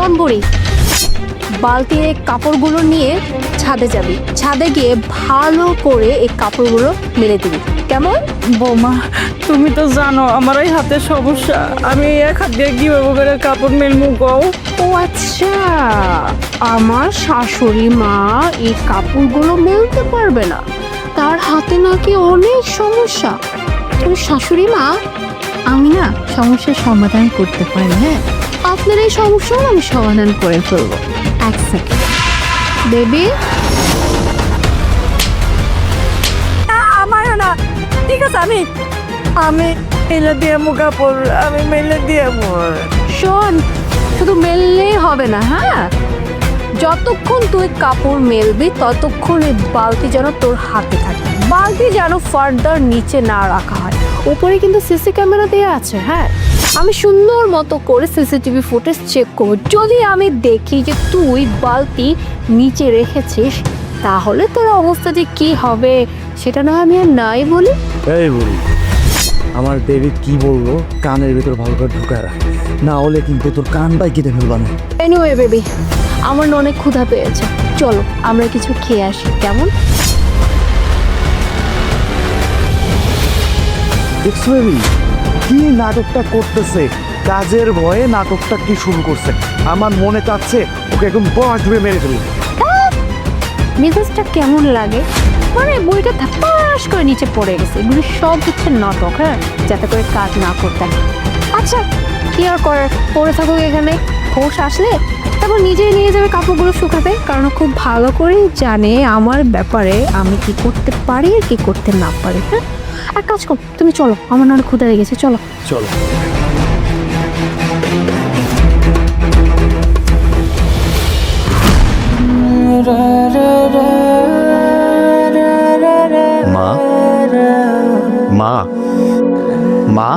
শোন বুড়ি, বালতির এই কাপড়গুলো নিয়ে ছাদে যাবি, ছাদে গিয়ে ভালো করে এই কাপড়গুলো মেলে দিবি, কেমন? বৌমা তুমি তো জানো আমার এই হাতের সমস্যা, আমি এক হাত দিয়ে কিভাবে করে কাপড় মেলমু গো? ও আচ্ছা, আমার শাশুড়ি মা এই কাপড়গুলো মেলতে পারবে না, তার হাতে নাকি অনেক সমস্যা। তোর শাশুড়ি মা, আমি না সমস্যার সমাধান করতে পারি। হ্যাঁ, আপনার এই সমস্যাও আমি সমাধান করে ফেলবো। এক সেকেন্ড বেবি। আমার না, ঠিক আছে, আমি আমি মেলে দিয়ে মু কাপড়, আমি মেলে দিয়ে শোন, শুধু মেললেই হবে না, হ্যাঁ, যতক্ষণ তুই কাপড় মেলবি ততক্ষণ এই বালতি যেন তোর হাতে থাকে, বালতি যেন ফার্দার নিচে না রাখা হয়। উপরে কিন্তু সিসি ক্যামেরা দেওয়া আছে, হ্যাঁ, আমি সুন্দর মতো করে সিসিটিভি ফুটেজ চেক করবো। যদি আমি দেখি যে তুই বালতি নিচে রেখেছিস, তাহলে তোর অবস্থাটি কি হবে সেটা না আমি আর নাই বলি। এই বুড়ি, আমার দেবী কি বললো কানের ভিতর ভালো করে ঢুকায় রাখ, না হলে কিন্তু তোর কানটাই কেটে ফেলবানো। এনিওয়ে বেবি, আমার না অনেক ক্ষুধা পেয়েছে, চলো আমরা কিছু খেয়ে আসি, কেমন? দেখছো বেবি কি নাটকটা করতেছে, কাজের ভয়ে নাটকটা কি শুরু করছে। আমার মনে চাচ্ছে ওকে একদম বস ধরে মেরে ফেলি। মেজাজটা কেমন লাগে, মানে বইটা ধাপাস করে নিচে পড়ে গেছে। এগুলো সব হচ্ছে নাটক, হ্যাঁ, যাতে করে কাজ না করতে হয়। আচ্ছা, কি আর করার, পড়ে থাকুক এখানে, হোশ আসলে তারপর নিজেই নিয়ে যাবে কাপড়গুলো শুকাতে, কারণ ও খুব ভালো করেই জানে আমার ব্যাপারে আমি কি করতে পারি আর কি করতে না পারি। হ্যাঁ, আর কাজ কর, তুমি চলো, আমার না ক্ষুধা লেগেছে, চলো চলো। মা মা মা,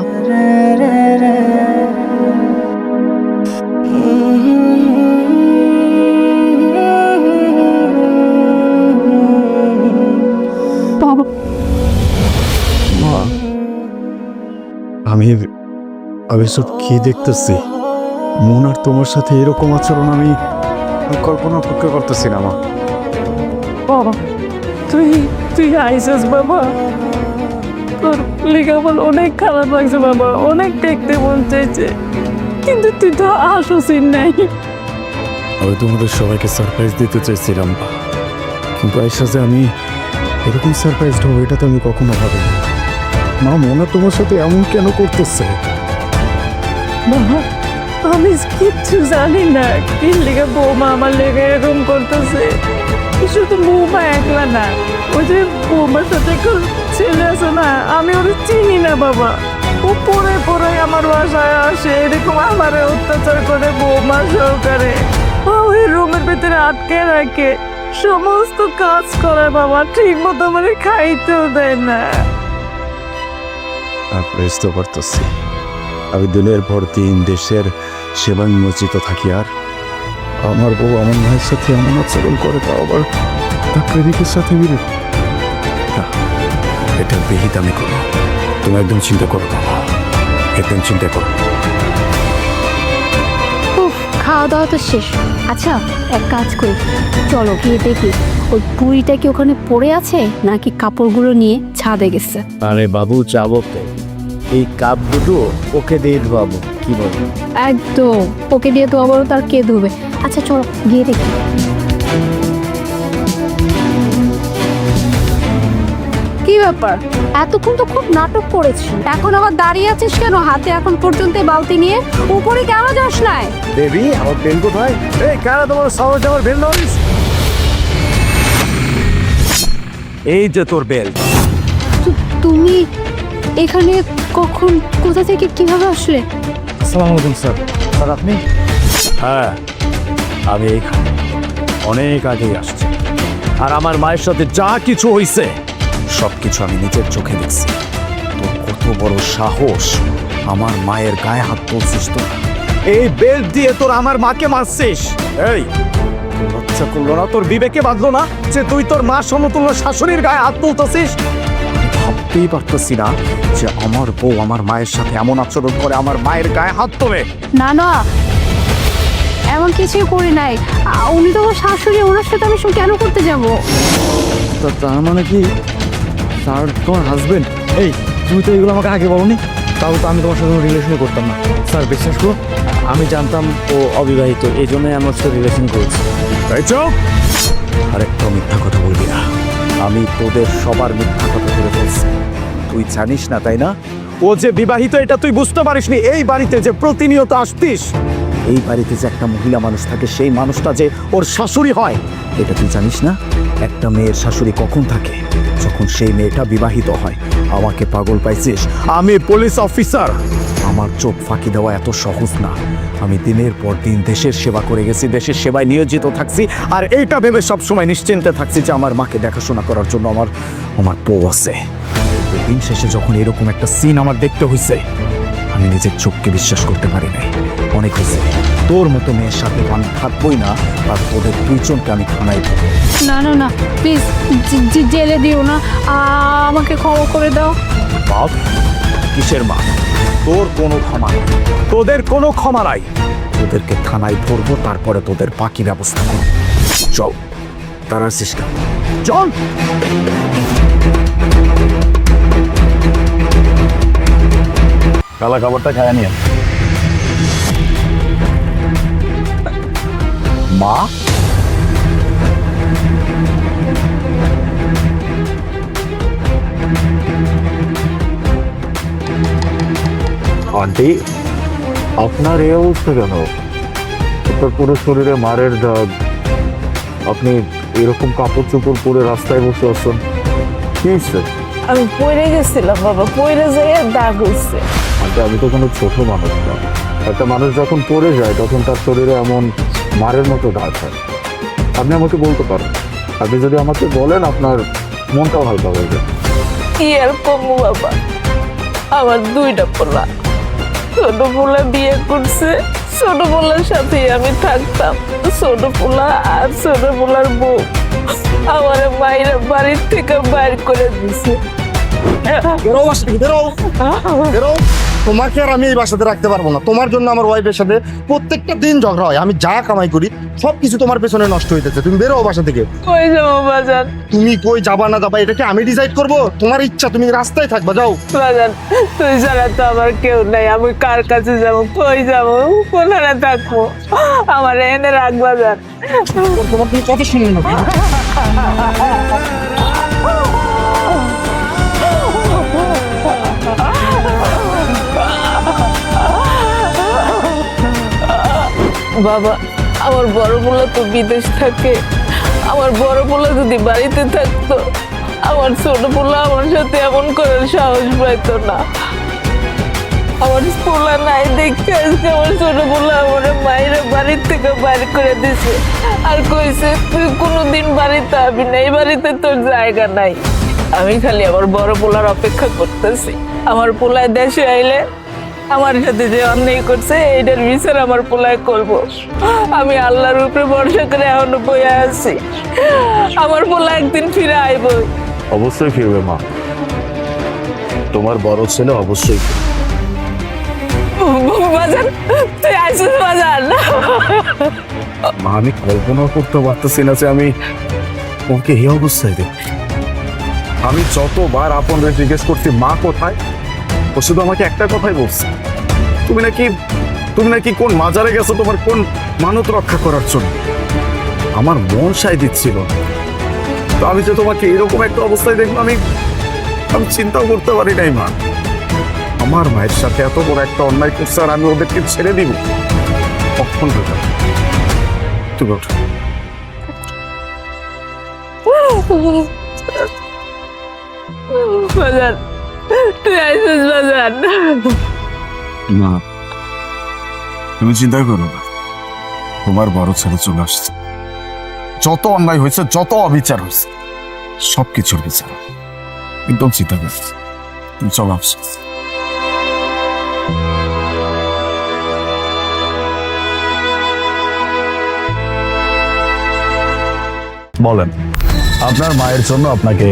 বাবা, মা, আমি আমি সব কি দেখতেছি, মন আর তোমার সাথে এরকম আচরণ আমি কল্পনা পক্ষে করতেছি না। মা, বাবা তুই তুই আইসিস বাবা, তোর লেগে আমার অনেক খারাপ লাগছে বাবা, অনেক দেখতে মন চাইছে, কিন্তু তুই তো আসোসই নাই। আমি তোমাদের সবাইকে সারপ্রাইজ দিতে চাইছিলাম, কিন্তু আইসা যে আমি এরকম সারপ্রাইজ হবো এটা তো আমি কখনো ভাবিনি। মা, মনে তোমার সাথে এমন কেন করতেছে? বাবা আমি কিচ্ছু জানি না কি লেগে বৌমা আমার লেগে এরকম করতেছে। শুধু বৌমা একলা না, ওই যে বৌমার সাথে একটা ছেলে আছে না, আমি ওরা চিনি না বাবা, ও পরে পরে আমার বাসায় আসে, এরকম আমার অত্যাচার করে বৌমা সহকারে, ওই রুমের ভেতরে আটকে রাখে, সমস্ত কাজ করে বাবা, ঠিক মতো আমার খাইতেও দেয় না। বুঝতে পারতেছি, আমি দিনের পর দিন দেশের সেবা নিয়োজিত থাকি, আর আমার বউ আমার মায়ের সাথে এমন আচরণ করে, তা আবার তার প্রেমিকের সাথে মিলে। এটার বিহিত আমি করবো, তুমি একদম চিন্তা করো বাবা, একদম চিন্তা করো। উফ, খাওয়া দাওয়া তো শেষ। আচ্ছা, এক কাজ করি, চলো গিয়ে দেখি ওই বুড়িটা কি ওখানে পড়ে আছে নাকি কাপড়গুলো নিয়ে ছাদে গেছে। আরে বাবু, যাবো তো, এই কাপ দুটো ওকে দিয়ে ধোয়াবো, কি বলবো? একদম, ওকে দিয়ে তো আবারও তার কে ধুবে। আচ্ছা চলো গিয়ে দেখি। কি ব্যাপার, এতক্ষণ তো খুব নাটক করেছি, এখন আবার দাঁড়িয়ে আছিস কেন হাতে এখন পর্যন্ত এই বালতি নিয়ে? উপরে কেন যাস নাই? দেবী, আমার বেল কোথায়? এই কারা তোমার সাহস আমার বেল নইস? এই যে তোর বেল। তুমি এখানে কখন, কোথা থেকে, কিভাবে আসলে? আসসালামু আলাইকুম স্যার। স্যার আপনি? হ্যাঁ, আমি এইখানে অনেক আগেই আসছি, আর আমার মায়ের সাথে যা কিছু হয়েছে সব কিছু আমি নিজের চোখে দেখছি। তোর কত বড় সাহস, আমার মায়ের গায়ে হাত তুলছিস? তো এই বেল্ট দিয়ে তোর আমার মাকে মারছিস? এই লজ্জা করলো না, তোর বিবেকে বাঁধলো না যে তুই তোর মা সমতুল্য শাশুড়ির গায়ে হাত তুলতেছিস? ভাবতেই পারতেছি না যে আমার বউ আমার মায়ের সাথে এমন আচরণ করে, আমার মায়ের গায়ে হাত তোলে। না না, এমন কিছুই করি নাই। উনি তো আমার শাশুড়ি, ওনার সাথে আমি কেন করতে যাব? তার মানে কি স্যার তোমার হাজবেন্ড? এই তুমি তো এগুলো আমাকে আগে বলোনি, তাও তো আমি তোমার সাথে কোনো রিলেশনই করতাম না। স্যার বিশ্বাস করো, আমি জানতাম ও অবিবাহিত, এই জন্যই আমার সাথে রিলেশন করেছি। তাই চুপ, আরেকটা মিথ্যা কথা বলবি না। আমি তোদের সবার মিথ্যা কথা ধরে ফেলছি। তুই জানিস না তাই না, ও যে বিবাহিত এটা তুই বুঝতে পারিসনি। এই বাড়িতে যে প্রতিনিয়ত আসতিস, এই বাড়িতে যে একটা মহিলা মানুষ থাকে, সেই মানুষটা যে ওর শাশুড়ি হয়, এটা তুই জানিস না। একটা মেয়ের শাশুড়ি কখন থাকে? যখন সেই মেয়েটা বিবাহিত হয়। আমাকে পাগল পাইছিস? আমি পুলিশ অফিসার, আমার চোখ ফাঁকি দেওয়া এত সহজ না। আমি দিনের পর দিন দেশের সেবা করে গেছি, দেশের সেবায় নিয়োজিত থাকছি, আর এইটা ভেবে সবসময় নিশ্চিন্তে থাকছি যে আমার মাকে দেখাশোনা করার জন্য আমার বউ আছে। দিন শেষে যখন এরকম একটা সিন আমার দেখতে হয়েছে, আমি নিজের চোখকে বিশ্বাস করতে পারি নাই। অনেক হয়েছে, তোর মতো মেয়ের সাথে আমি থাকবোই না, আর তোদের দুইজনকে আমি থানায় দেবো। না না না, প্লিজ জেলে দিও না, আমাকে ক্ষমা করে দাও। বাপ, কিসের মা? তোর কোনো ক্ষমা নেই, তোদের কোনো ক্ষমা নাই। তোদেরকে থানায় ধরবো, তারপরে তোদের বাকি ব্যবস্থা করবো। চল, তারার চেষ্টা চল। কালা খাবারটা খায় নিয়ে মা। আন্টি, আপনার এই অবস্থা কেন? আপনার পুরো শরীরে মারের দাগ, আপনি এরকম কাপড় চোপড় পরে রাস্তায় বসে আছেন, কি হয়েছে? আমি পড়ে গেছিলাম বাবা, পড়ে যেয়ে দাগ হয়েছে। আন্টি, আমি তো কোনো ছোট মানুষ না। একটা মানুষ যখন পড়ে যায় তখন তার শরীরে এমন মারের মতো দাগ হয়। আপনি আমাকে বলতে পারেন, আপনি যদি আমাকে বলেন আপনার মনটাও হালকা হয়ে যায়। কি আর কমু বাবা, আমার দুইটা পোলা। ছোট পোলা বিয়ে করছে, ছোট পোলার সাথে আমি থাকতাম। ছোট পোলা আর ছোট পোলার বউ আমার মায়ের বাড়ির থেকে বাইর করে দিছে। তোমাকে আর আমি এই বাসাতে রাখতে পারবো না। তোমার জন্য আমার ওয়াইফের সাথে প্রত্যেকটা দিন ঝগড়া হয়। আমি যা কামাই করি সবকিছু তোমার পেছনে নষ্ট হইতেছে। তুমি বেরো বাসা থেকে। কই যাবো বাজান? তুমি কই যাবা না যাবা এটা কি আমি ডিসাইড করবো? তোমার ইচ্ছা, তুমি রাস্তায় থাকবা, যাও। বাজান, তুই ছাড়া তো আমার কেউ নাই। আমি কার কাছে যাবো, কই যাবো, কোথায় থাকবো? আমার এনে রাখ বাজান। তোমার তুমি কথা শুনলে না। বাবা, আমার বড় পোলা তো বিদেশ থাকে। আমার বড় পোলা যদি বাড়িতে থাকতো, আমার ছোট পোলা আমার সাথে এমন করার সাহস পাইতো না। আমার পোলা নাই দেখতে আজকে আমার ছোট পোলা আমার মায়ের বাড়ির থেকে বাইর করে দিছে, আর কইছে তুই কোনোদিন বাড়িতে আবি না, এই বাড়িতে তোর জায়গা নাই। আমি খালি আমার বড় পোলার অপেক্ষা করতেছি। আমার পোলায় দেশে আইলে আমার সাথে যে অন্যায় করছে এইটার বিচার আমার পোলায় করবো। আমি আল্লাহর উপরে ভরসা করে এখনো বইয়া আছি। আমার পোলা একদিন ফিরে আইব। অবশ্যই ফিরবে মা, তোমার বড় ছেলে অবশ্যই ফিরবে। বাজান, তুই আইসিস বাজান? মা, আমি কল্পনা করতে পারতেছি না যে আমি ওকে এই অবস্থায় দেখ। আমি যতবার আপনাদের জিজ্ঞেস করছি মা কোথায়, ও শুধু আমাকে একটা কথাই বলছে, তুমি নাকি কোন মাজারে গেছো তোমার কোন মানত রক্ষা করার জন্য। আমার মন সায় দিচ্ছিল না। তো আমি যে তোমাকে এরকম একটা অবস্থায় দেখবো আমি চিন্তাও করতে পারি নাই। মা, আমার মায়ের সাথে এত বড় একটা অন্যায় করছে, আর আমি ওদেরকে ছেড়ে দিব কখন? তুমি ওঠো। বাজান, তুই আইসিস বাজান? মা, তুমি চিন্তা করো না, তোমার বড় ছেলে চলে আসছে। যত অন্যায় হয়েছে, যত অবিচার হয়েছে, সবকিছুর বিচার একদম চিন্তা করছি। তুমি চলো আসছো। বলেন, আপনার মায়ের জন্য আপনাকে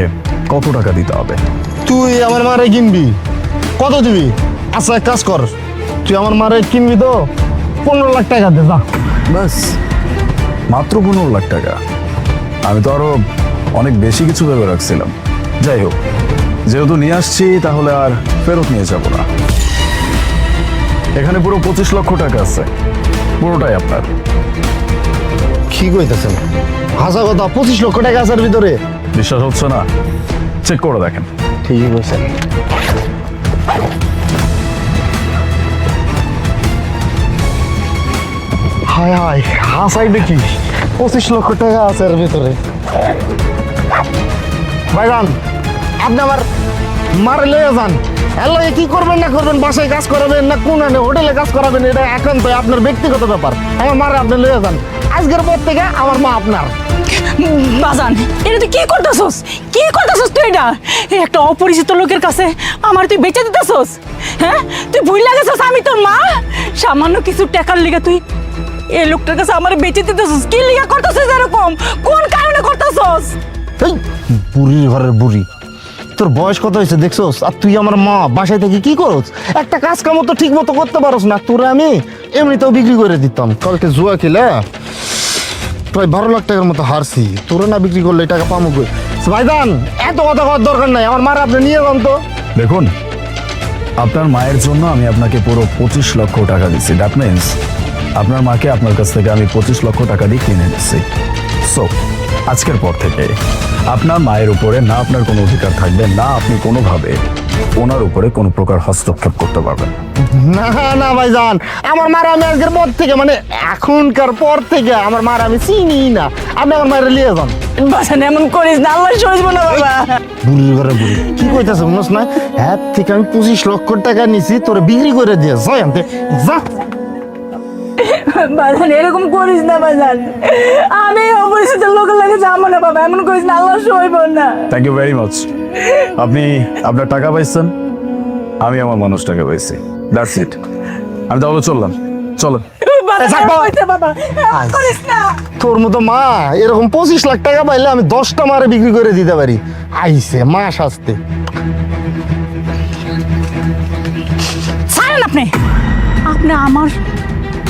কত টাকা দিতে হবে? তুই আমার মারে কিনবি? কত দিবি? আচ্ছা, এক কাজ কর, তুই আমার মারে কিনবি তো 15 লাখ টাকা দে, যা। ব্যাস মাত্র 15 লাখ টাকা। আমি তো আরো অনেক বেশি কিছু ভেবে রাখছিলাম। যাই হোক, যেহেতু নিয়ে আসছি তাহলে আর ফেরত নিয়ে যাব না। এখানে পুরো 25 লক্ষ টাকা আছে, পুরোটাই আপনার। কি কইতেছেন? হাসা কথা, 25 লক্ষ টাকা আছে এর ভিতরে? বিশ্বাস হচ্ছে না? চেক করে দেখেন। ঠিকই কইছেন। হায় হায়, হাসাই দেখি 25 লক্ষ টাকা আছে এর ভিতরে। ভাইজান, আপনি আমার মারে লয়ে যান। এর লগে কি করবেন না করবেন, বাসায় কাজ করাবেন না কোন হোটেলে কাজ করাবেন, এটা একান্ত আপনার ব্যক্তিগত ব্যাপার। আমার মারে আপনি লয়ে যান। আজকের পর থেকে আমার মা আপনার। বাজান, এটা তুই কি করতেছস? কি করতেছস তুই? এটা এই একটা অপরিচিত লোকের কাছে আমার তুই বেচে দিতেছস? হ্যাঁ, তুই ভুল লাগেছস আমি তোর মা? সামান্য কিছু টাকার লিগে তুই এই লোকটার কাছে আমার বেচে দিতেছস? কি লিগে করতেছস এরকম? কোন কারণে করতেছস? এই বুড়ির ঘরের বুড়ি, তোর বয়স কত হয়েছে দেখছোস? আর তুই আমার মা, বাসায় থেকে কি করছ? একটা কাজ কাম তো ঠিক মতো করতে পারোস না। তোরে আমি এমনিতেও বিক্রি করে দিতাম। কালকে জুয়া খেলে প্রায় 12 লাখ টাকার মতো হারছি। তোরে না বিক্রি করলে এই টাকা পামু কই? ভাইজান, এত কথা কওয়ার দরকার নাই। আমার মারা আপনি নিয়ে যান তো। দেখুন, আপনার মায়ের জন্য আমি আপনাকে পুরো 25 লক্ষ টাকা দিচ্ছি। দ্যাট মিনস আপনার মাকে আপনার কাছ থেকে আমি 25 লক্ষ টাকা দিয়ে কিনে নিচ্ছি। সো আজকের পর থেকে আপনার মায়ের উপরে না আপনার কোনো অধিকার থাকবে, না আপনি কোনোভাবে ওনার উপরে কোনো প্রকার হস্তক্ষেপ করতে পারবেন। না না ভাইজান, আমার মারা আমি আজকের পর থেকে, মানে এখনকার পর থেকে আমার মারা আমি চিনি না। আপনি আমার মায়ের নিয়ে যান। বাজান, এমন করিস না, আল্লাহ সইব না বাবা। বুড়ির ঘরে বুড়ি কি কইতাছে বুঝছ না? হ্যাঁ থেকে আমি 25 লক্ষ টাকা নিছি, তোরে বিক্রি করে দিয়ে যাই আনতে যা। বাজান, এরকম করিস না বাজান। আমি অপরিচিত লোকের লাগে যাবো না বাবা, এমন করিস না, আল্লাহ সইব না। Thank you very much. আপনি আপনার টাকা পাইছেন, আমি আমার মানুষটাকে পাইছি। That's it. আমি তাহলে চললাম, চলেন। বাজান, থাক বাবা। এরকম হইছে বাবা, এরকম করিস না। তোর মতো মা এরকম 25 লাখ টাকা পাইলে আমি 10টা মারে বিক্রি করে দিতে পারি। আইছে মা শাস্তে। ছাড়েন আপনি। আপনি আমার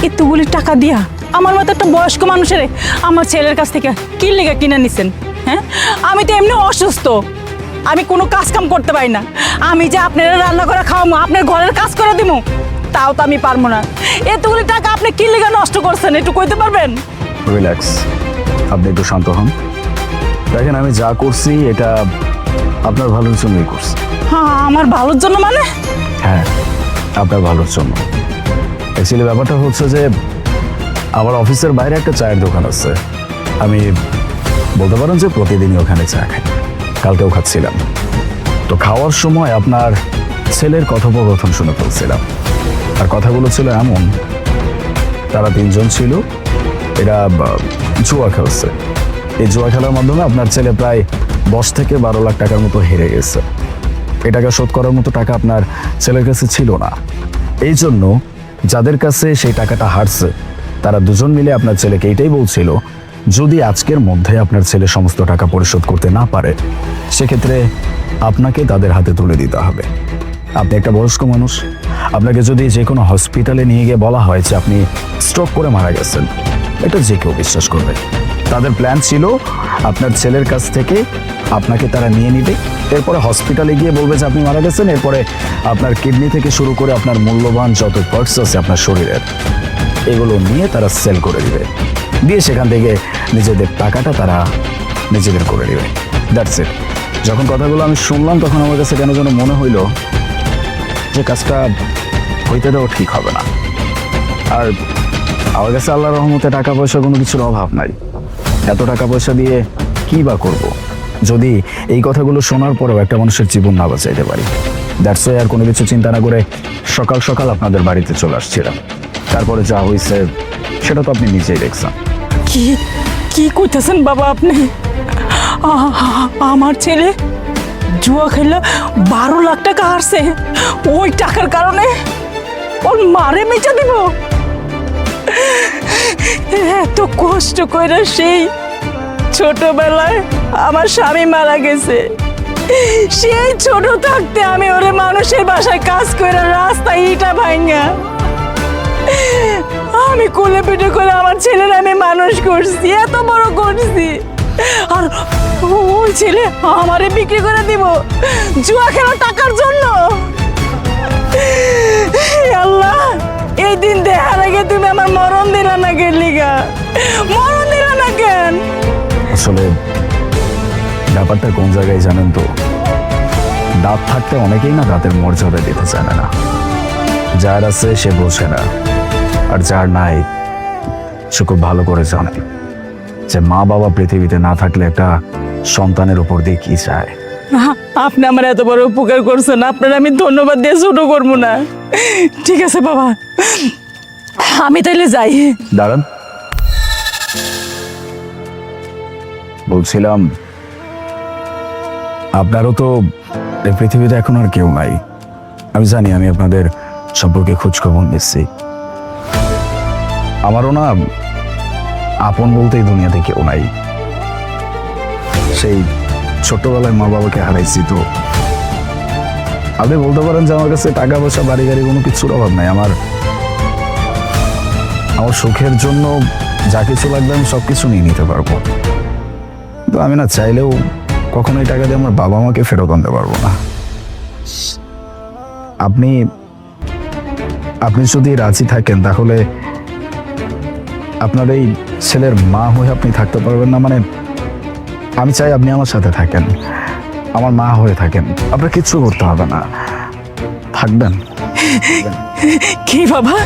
এতগুলি টাকা দিয়া আমার মতো একটা বয়স্ক মানুষের আমার ছেলের কাছ থেকে কি লেগে কিনে নিছেন? হ্যাঁ, আমি তো এমনি অসুস্থ, আমি কোনো কাজ কাম করতে পারি না। আমি যে আপনারা রান্না করে খাওয়াবো, আপনার ঘরের কাজ করে দিব, তাও তো আমি পারবো না। এতগুলি টাকা আপনি কি লেগে নষ্ট করছেন একটু কইতে পারবেন? রিল্যাক্স, আপনি একটু শান্ত হন। দেখেন, আমি যা করছি এটা আপনার ভালোর জন্যই করছি। হ্যাঁ, আমার ভালোর জন্য মানে? হ্যাঁ, আপনার ভালোর জন্য। অ্যাকচুয়ালি ব্যাপারটা হচ্ছে যে আমার অফিসের বাইরে একটা চায়ের দোকান আছে। আমি বলতে পারেন যে প্রতিদিনই ওখানে চা খাই। কালকেও খাচ্ছিলাম। তো খাওয়ার সময় আপনার ছেলের কথোপকথন শুনে ফেলছিলাম। আর কথাগুলো ছিল এমন, তারা 3 জন ছিল, এরা জুয়া খেলছে। এই জুয়া খেলার মাধ্যমে আপনার ছেলে প্রায় 10 থেকে 12 লাখ টাকার মতো হেরে গেছে। এই টাকা শোধ করার মতো টাকা আপনার ছেলের কাছে ছিল না। এই জন্য যাদের কাছে সেই টাকাটা হারছে তারা 2 জন মিলে আপনার ছেলেকে এইটাই বলছিল, যদি আজকের মধ্যে আপনার ছেলে সমস্ত টাকা পরিশোধ করতে না পারে সেক্ষেত্রে আপনাকে তাদের হাতে তুলে দিতে হবে। আপনি একটা বয়স্ক মানুষ, আপনাকে যদি যে কোনো হসপিটালে নিয়ে গিয়ে বলা হয় যে আপনি স্ট্রোক করে মারা গেছেন, এটা যে কেউ বিশ্বাস করবে। তাদের প্ল্যান ছিল আপনার ছেলের কাছ থেকে আপনাকে তারা নিয়ে নিবে, এরপরে হসপিটালে গিয়ে বলবে যে আপনি মারা গেছেন, এরপরে আপনার কিডনি থেকে শুরু করে আপনার মূল্যবান যত পার্টস আছে আপনার শরীরের, এগুলো নিয়ে তারা সেল করে দিবে, দিয়ে সেখান থেকে নিজেদের টাকাটা তারা নিজেদের করে দিবে। That's it. যখন কথাগুলো আমি শুনলাম তখন আমার কাছে কেন যেন মনে হইলো যে কাজটা হইতে দেওয়া ঠিক হবে না। আর আমার কাছে আল্লাহর রহমতে টাকা পয়সা কোনো কিছুর অভাব নাই। এত টাকা পয়সা দিয়ে কি বা করব যদি এই কথাগুলো শোনার পরেও একটা মানুষের জীবন না বাঁচাইতে পারি। দ্যাটস ওয়াই আর কোনো কিছু চিন্তা না করে সকাল সকাল আপনাদের বাড়িতে চলে আসছিলাম। তারপরে যা হয়েছে সেটা তো আপনি নিজেই দেখছেন। কি কি কইতেছেন বাবা আপনি? আমার ছেলে জুয়া খেলে 12 লাখ টাকা হারছে, ওই টাকার কারণে ওর মারে মেচা দিব? এত কষ্ট করে সেই ছোটবেলায় আমার স্বামী মারা গেছে, সেই ছোট থাকতে আমি ওরে মানুষের বাসায় কাজ করে রাস্তায় ইটা ভাঙা আমি আমি কোলে পিঠে করে আমার ছেলের আমি মানুষ করছি, এত বড় করছি, আর ওই ছেলে আমারে বিক্রি করে দিব জুয়া খেলার টাকার জন্য। হে আল্লাহ, এই দিন দেখার আগে তুমি আমার মরণ দিলা না কেন লিগা? মরণ দিলা না কেন? আসলে ব্যাপারটা কোন জায়গায় জানেন তো, দাঁত থাকতে অনেকেই না দাঁতের মর্যাদা দিতে জানে না। যার আছে সে বোঝে না, আর যার নাই সে খুব ভালো করে জানে যে মা বাবা পৃথিবীতে না থাকলে একটা সন্তানের উপর দিয়ে কি চায়। আপনি আমার এত বড় উপকার করছেন, আপনার আমি ধন্যবাদ দিয়ে ছোট করবো না। ঠিক আছে বাবা, আমি তাইলে যাই। দাঁড়ান, বলছিলাম আপনারও তো এই পৃথিবীতে এখন আর কেউ নাই। আমি জানি, আমি আপনাদের সম্পর্কে খোঁজখবর নিচ্ছি। আমারও না আপন বলতে এই দুনিয়াতে কেউ নাই। সেই ছোটবেলায় মা বাবাকে হারাইছি। তো আপনি বলতে পারেন যে আমার কাছে টাকা পয়সা বাড়ি গাড়ি কোনো কিছুর অভাব নাই। আমার সুখের জন্য যা কিছু লাগবে আমি সব কিছু নিয়ে নিতে পারবো। তো আমি না চাইলেও কখনোই টাকা দিয়ে আমার বাবা মাকে ফেরত আনতে পারবো না। আপনি আপনি যদি রাজি থাকেন তাহলে আপনার এই ছেলের মা হয়ে আপনি থাকতে পারবেন না? মানে আমি চাই আপনি আমার সাথে থাকেন, আমার মা হয়ে থাকেন। আপনার কিচ্ছু করতে হবে না, থাকবেন। কি বাবা,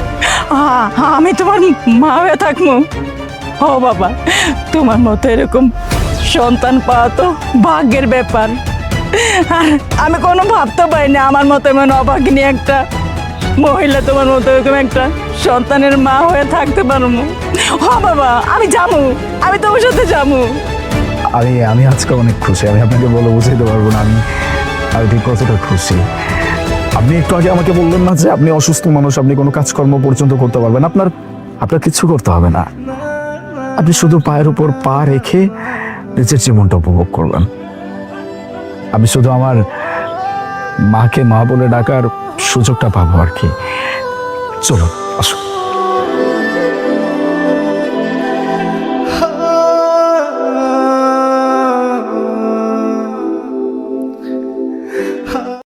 আমি তোমার মা হয়ে থাকবো? ও বাবা, তোমার মতো এরকম সন্তান পাওয়া তো ভাগ্যের ব্যাপার। আর আমি কোনো ভাবতে পারি না আমার মতো এমন অভাগিনী একটা মহিলা তোমার মতো এরকম একটা সন্তানের মা হয়ে থাকতে পারবো। ও বাবা, আমি যাবো, আমি তোমার সাথে যাবো। আমি আজকে অনেক খুশি। আমি আপনাকে বলে বুঝাইতে পারবো না আমি ঠিক কতটা খুশি। আপনি একটু আগে আমাকে বললেন না যে আপনি অসুস্থ মানুষ, আপনি কোনো কাজকর্ম পর্যন্ত করতে পারবেন, আপনার কিচ্ছু করতে হবে না। আপনি শুধু পায়ের উপর পা রেখে নিজের জীবনটা উপভোগ করবেন। আমি শুধু আমার মাকে মা বলে ডাকার সুযোগটা পাবো আর কি। চলো, আসো।